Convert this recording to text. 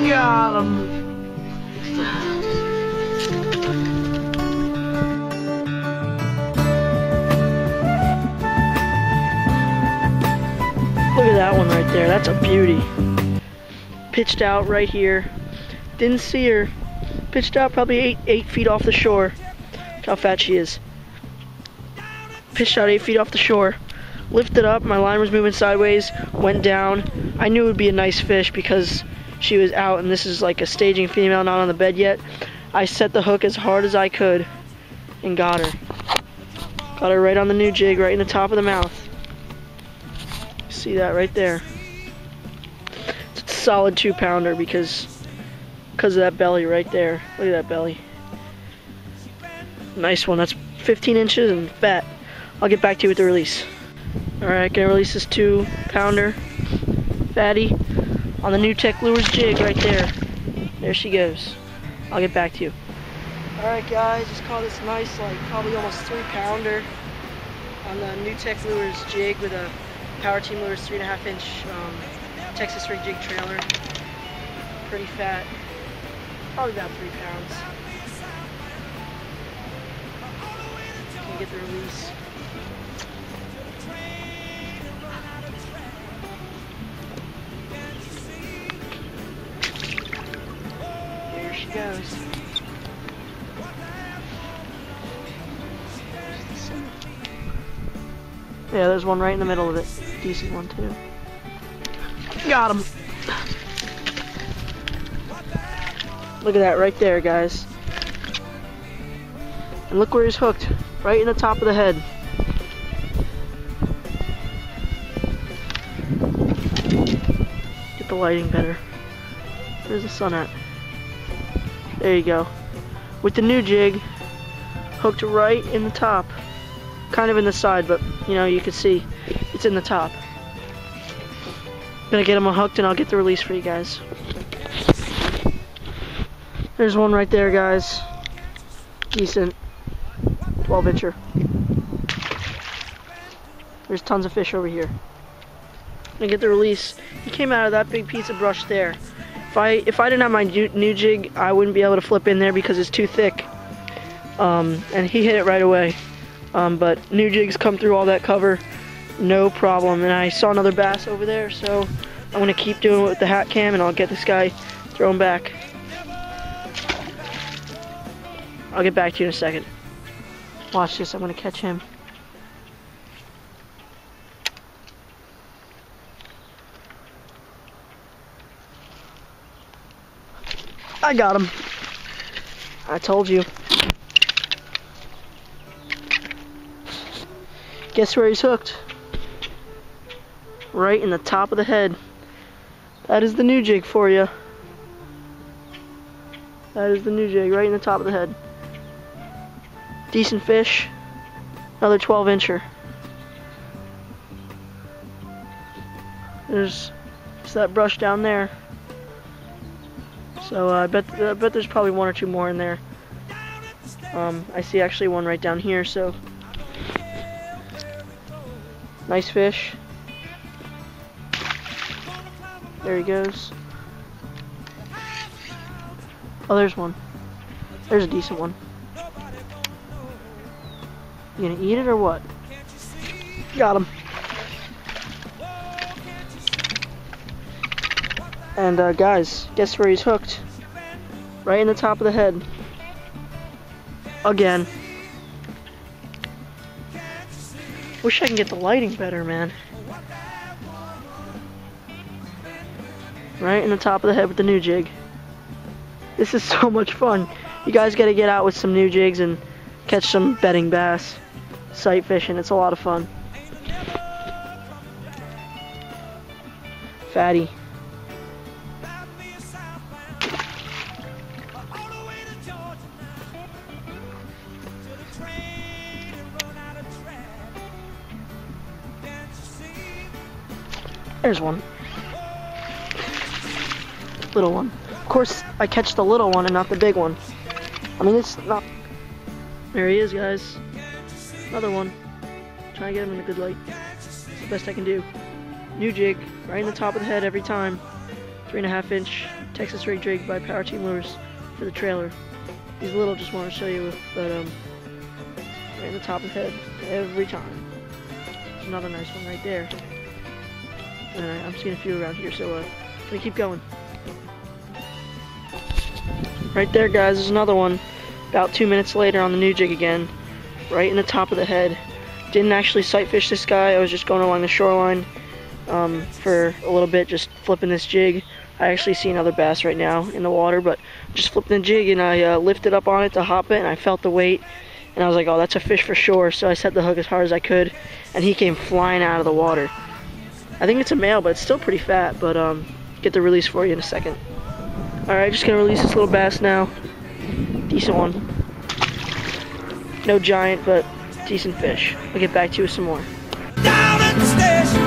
Got him. Look at that one right there. That's a beauty. Pitched out right here. Didn't see her. Pitched out probably 8 feet off the shore. Look how fat she is. Pitched out 8 feet off the shore. Lifted up. My line was moving sideways. Went down. I knew it would be a nice fish because she was out, and this is like a staging female, not on the bed yet. I set the hook as hard as I could and got her. Got her right on the Nujig, right in the top of the mouth. See that right there? It's a solid 2-pounder because of that belly right there. Look at that belly. Nice one. That's 15 inches and fat. I'll get back to you with the release. Alright, gonna release this 2-pounder fatty on the NuTech Lures jig right there. There she goes. I'll get back to you. Alright guys, just caught this nice, like probably almost 3-pounder on the NuTech Lures jig with a Power Team Lures 3.5-inch Texas rig jig trailer. Pretty fat. Probably about 3 pounds. Can you get the release? There she goes. Yeah, there's one right in the middle of it. Decent one too. Got him. Look at that right there, guys. And look where he's hooked. Right in the top of the head. Get the lighting better. Where's the sun at? There you go. With the Nujig, hooked right in the top. Kind of in the side, but you know, you can see it's in the top. Gonna get him hooked and I'll get the release for you guys. There's one right there, guys. Decent 12-incher. There's tons of fish over here. Gonna get the release. He came out of that big piece of brush there. If I didn't have my Nujig, I wouldn't be able to flip in there because it's too thick. And he hit it right away. But Nujigs come through all that cover, no problem. And I saw another bass over there, so I'm gonna keep doing it with the hat cam, and I'll get this guy thrown back. I'll get back to you in a second. Watch this, I'm gonna catch him. I got him. I told you. Guess where he's hooked? Right in the top of the head. That is the Nujig for you. That is the Nujig, right in the top of the head. Decent fish. Another 12-incher. There's that brush down there. So I bet there's probably 1 or 2 more in there. I see actually one right down here, so nice fish. There he goes. Oh, there's one. There's a decent one. You gonna eat it or what? Got him. And guys, guess where he's hooked? Right in the top of the head. Again. Wish I can get the lighting better, man. Right in the top of the head with the Nujig. This is so much fun. You guys gotta get out with some Nujigs and catch some bedding bass. Sight fishing, it's a lot of fun. Fatty. There's one. Little one. Of course, I catch the little one and not the big one. I mean, it's not... There he is, guys. Another one. Trying to get him in a good light. It's the best I can do. Nujig, right in the top of the head every time. 3.5-inch Texas rig jig by Power Team Lures for the trailer. He's little, just want to show you, but right in the top of the head every time. There's another nice one right there. And I'm seeing a few around here, so gonna keep going. Right there, guys, there's another one. About 2 minutes later on the Nujig again, right in the top of the head. Didn't actually sight fish this guy. I was just going along the shoreline for a little bit, just flipping this jig. I actually see another bass right now in the water, but just flipping the jig, and I lifted up on it to hop it, and I felt the weight, and I was like, oh, that's a fish for sure. So I set the hook as hard as I could, and he came flying out of the water. I think it's a male, but it's still pretty fat, but get the release for you in a second. Alright, just gonna release this little bass now. Decent one. No giant, but decent fish. I'll get back to you with some more. Down at the station,